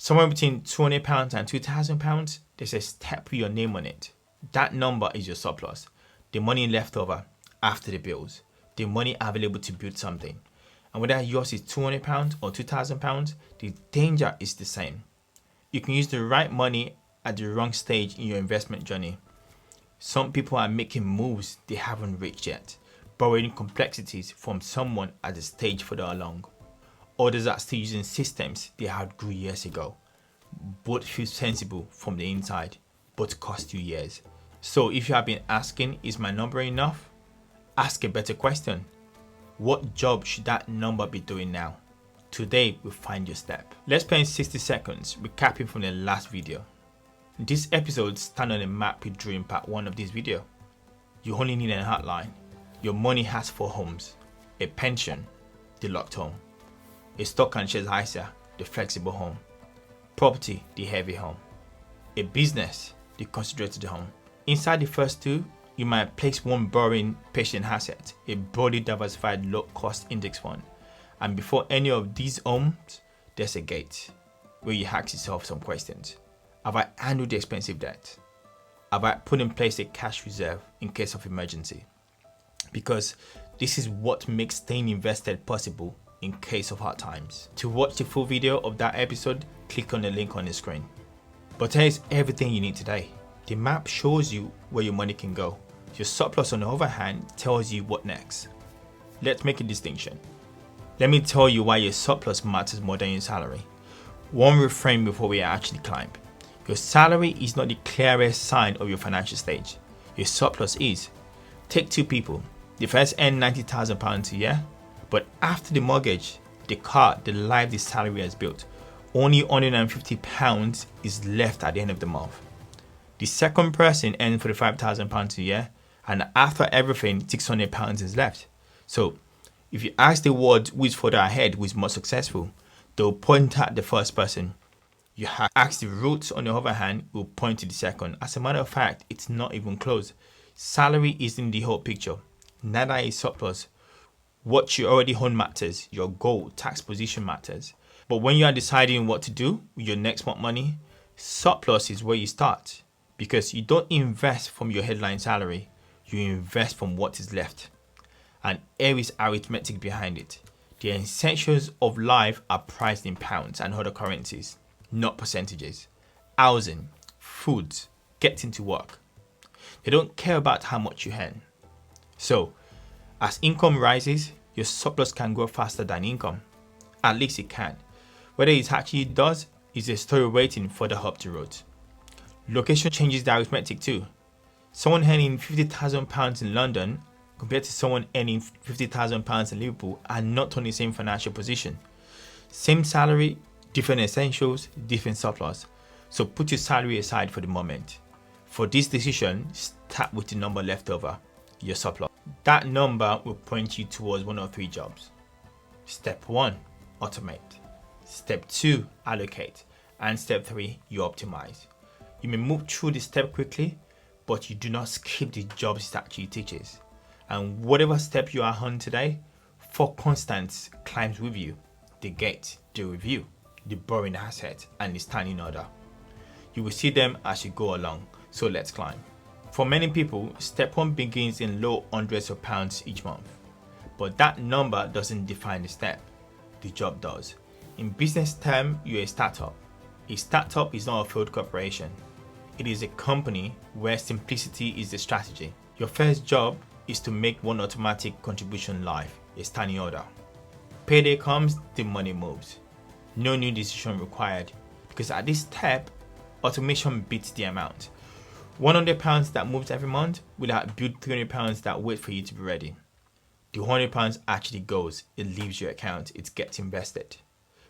Somewhere between £200 and £2,000, there's a step with your name on it. That number is your surplus. The money left over after the bills. The money available to build something. And whether yours is £200 or £2,000, the danger is the same. You can use the right money at the wrong stage in your investment journey. Some people are making moves they haven't reached yet, borrowing complexities from someone at a stage further along. Others are still using systems they outgrew years ago. Both feel sensible from the inside, but cost you years. So if you have been asking, is my number enough? Ask a better question. What job should that number be doing now? Today we'll find your step. Let's spend 60 seconds recapping from the last video. This episode stands on a map we drew in part 1 of this video. You only need an outline. Your money has 4 homes: a pension, the locked home; a stock and shares ISA, the flexible home; property, the heavy home; a business, the concentrated home. Inside the first 2, you might place one borrowing patient asset, a broadly diversified low-cost index fund. And before any of these homes, there's a gate where you ask yourself some questions. Have I handled the expensive debt? Have I put in place a cash reserve in case of emergency? Because this is what makes staying invested possible in case of hard times. To watch the full video of that episode, click on the link on the screen. But here's everything you need today. The map shows you where your money can go. Your surplus, on the other hand, tells you what next. Let's make a distinction. Let me tell you why your surplus matters more than your salary. One refrain before we actually climb. Your salary is not the clearest sign of your financial stage. Your surplus is. Take 2 people. The first earn £90,000 a year, but after the mortgage, the car, the life the salary has built, only £150 is left at the end of the month. The second person earns £45,000 a year, and after everything, £600 is left. So, if you ask the world who is further ahead, who is more successful, they'll point at the first person. You ask the roots, on the other hand, will point to the second. As a matter of fact, it's not even close. Salary isn't the whole picture. Neither is surplus. What you already own matters. Your goal, tax position matters. But when you are deciding what to do with your next month money, surplus is where you start. Because you don't invest from your headline salary, you invest from what is left. And here is arithmetic behind it. The essentials of life are priced in pounds and other currencies, not percentages. Housing, food, getting to work. They don't care about how much you earn. So, as income rises, your surplus can grow faster than income. At least it can. Whether it actually does is a story waiting further up the road. Location changes the arithmetic too. Someone earning £50,000 in London compared to someone earning £50,000 in Liverpool are not on the same financial position. Same salary, different essentials, different surplus. So put your salary aside for the moment. For this decision, start with the number left over, your surplus. That number will point you towards 1 or 3 jobs. Step 1, automate. Step 2, allocate. And step 3, you optimize. You may move through the step quickly, but you do not skip the jobs it actually teaches. And whatever step you are on today, 4 constants climbs with you: the gate, the review, the borrowing asset, and the standing order. You will see them as you go along, so let's climb. For many people, step 1 begins in low hundreds of pounds each month. But that number doesn't define the step, the job does. In business terms, you're a startup. A startup is not a failed corporation. It is a company where simplicity is the strategy. Your first job is to make one automatic contribution live, a standing order. Payday comes, the money moves. No new decision required, because at this step, automation beats the amount. £100 that moves every month will outbuild £300 that wait for you to be ready. The £100 actually goes, it leaves your account, it gets invested.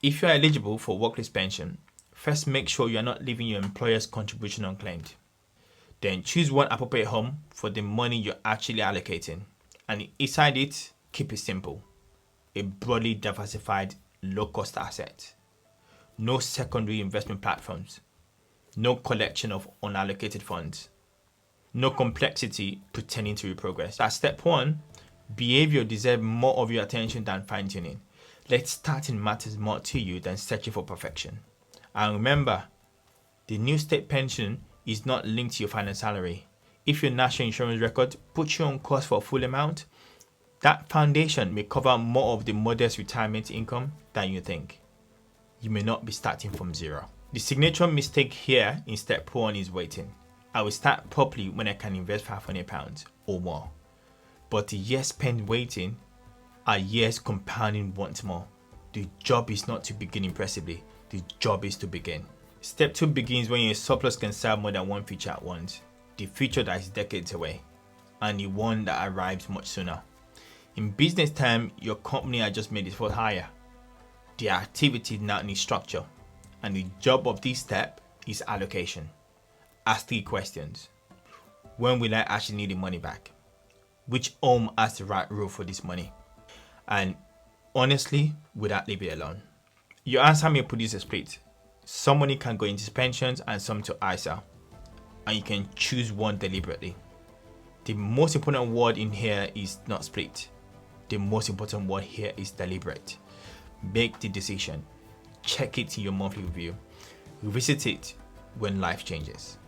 If you are eligible for workplace pension, first make sure you are not leaving your employer's contribution unclaimed. Then choose one appropriate home for the money you're actually allocating. And inside it, keep it simple. A broadly diversified, low-cost asset. No secondary investment platforms. No collection of unallocated funds. No complexity pretending to be progress. At step 1, behavior deserves more of your attention than fine-tuning. Let starting matters more to you than searching for perfection. And remember, the new state pension is not linked to your final salary. If your national insurance record puts you on course for a full amount, that foundation may cover more of the modest retirement income than you think. You may not be starting from zero. The signature mistake here in step 1 is waiting. I will start properly when I can invest £500 or more. But the years spent waiting are years compounding once more. The job is not to begin impressively. The job is to begin. Step 2 begins when your surplus can serve more than one feature at once. The feature that is decades away and the one that arrives much sooner. In business time, your company has just made its first hire. The activity now needs structure, and the job of this step is allocation. Ask 3 questions. When will I actually need the money back? Which home has the right rule for this money? And honestly, without leaving it alone. Your answer may produce a split. Some money can go into pensions and some to ISA, and you can choose one deliberately. The most important word in here is not split. The most important word here is deliberate. Make the decision. Check it in your monthly review. Revisit it when life changes.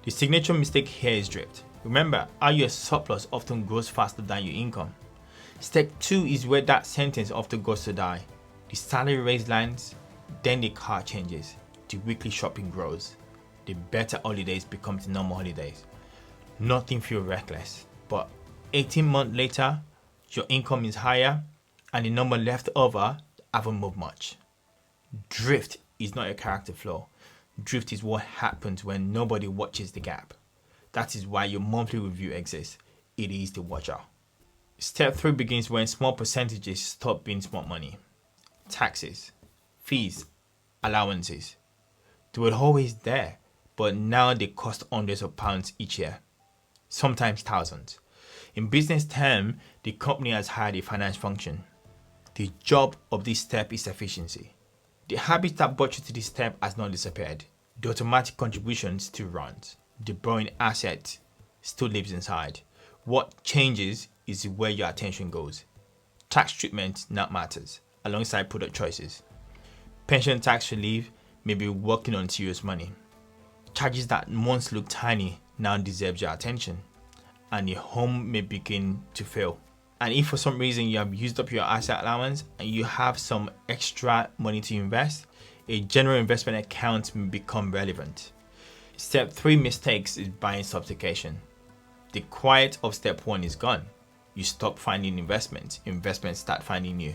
The signature mistake here is drift. Remember how your surplus often grows faster than your income. Step 2 is where that sentence often goes to die. The salary raise lands, then the car changes. The weekly shopping grows. The better holidays become the normal holidays. Nothing feels reckless, but 18 months later, your income is higher and the number left over haven't moved much. Drift is not a character flaw. Drift is what happens when nobody watches the gap. That is why your monthly review exists. It is the watcher. Step 3 begins when small percentages stop being smart money. Taxes, fees, allowances. They were always there, but now they cost hundreds of pounds each year, sometimes thousands. In business terms, the company has hired a finance function. The job of this step is efficiency. The habit that brought you to this step has not disappeared. The automatic contribution still runs. The borrowing asset still lives inside. What changes is where your attention goes. Tax treatment now matters, alongside product choices. Pension tax relief may be working on serious money. Charges that once looked tiny now deserve your attention, and your home may begin to fail. And if for some reason you have used up your asset allowance and you have some extra money to invest, a general investment account may become relevant. Step 3 mistakes is buying sophistication. The quiet of step 1 is gone. You stop finding investments start finding you.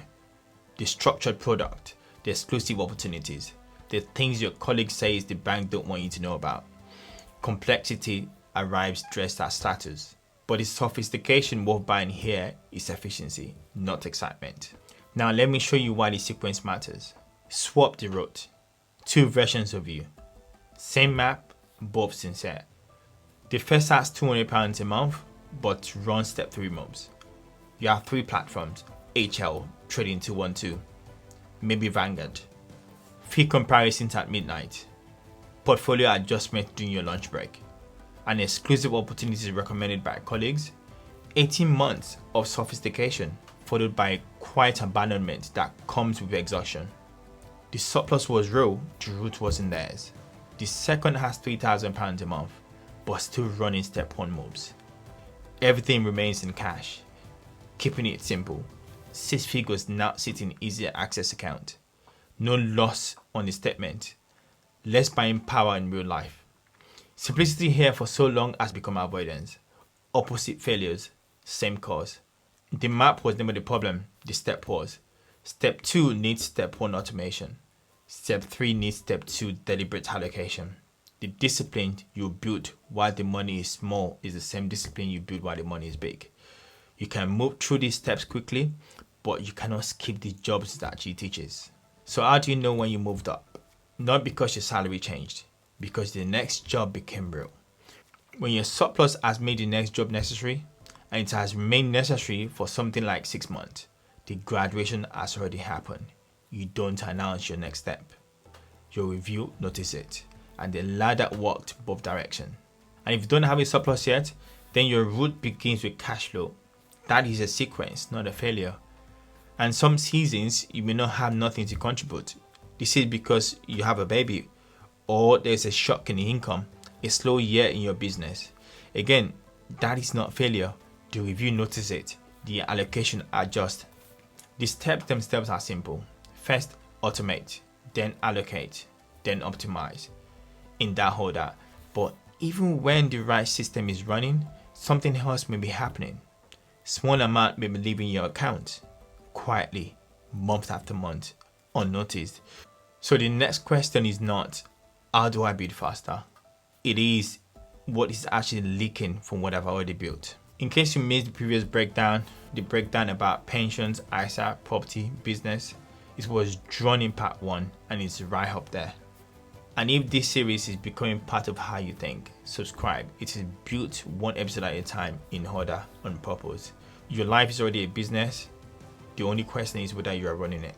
The structured product, the exclusive opportunities, the things your colleagues say the bank don't want you to know about. Complexity arrives dressed as status. But the sophistication worth buying here is efficiency, not excitement. Now let me show you why the sequence matters. Swap the route. 2 versions of you. Same map, both sincere. The first has £200 a month, but runs step 3 moves. You have 3 platforms, HL, Trading 212, maybe Vanguard. Fee comparisons at midnight. Portfolio adjustment during your lunch break. And exclusive opportunities recommended by colleagues. 18 months of sophistication followed by quiet abandonment that comes with exhaustion. The surplus was real, the route wasn't theirs. The second has £3,000 a month, but still running step 1 moves. Everything remains in cash. Keeping it simple. 6 figures now sit in easy access account. No loss on the statement. Less buying power in real life. Simplicity here for so long has become avoidance. Opposite failures, same cause. The map was never the problem, the step was. Step 2 needs step 1 automation. Step 3 needs step 2 deliberate allocation. The discipline you build while the money is small is the same discipline you build while the money is big. You can move through these steps quickly, but you cannot skip the jobs that she teaches. So how do you know when you moved up? Not because your salary changed, because the next job became real. When your surplus has made the next job necessary, and it has remained necessary for something like 6 months, the graduation has already happened. You don't announce your next step. Your review notice it, and the ladder walked both directions. And if you don't have a surplus yet, then your route begins with cash flow. That is a sequence, not a failure. And some seasons, you may not have nothing to contribute. This is because you have a baby, or there's a shock in the income, a slow year in your business. Again, that is not failure. The review notices it, the allocation adjusts. The steps themselves are simple. First, automate, then allocate, then optimize, in that order. But even when the right system is running, something else may be happening. Small amount may be leaving your account quietly, month after month, unnoticed. So the next question is not, how do I build faster? It is, what is actually leaking from what I've already built? In case you missed the previous breakdown, the breakdown about pensions, ISA, property, business, it was drawn in part 1 and it's right up there. And if this series is becoming part of how you think, subscribe. It is built one episode at a time, in order, on purpose. Your life is already a business. The only question is whether you are running it.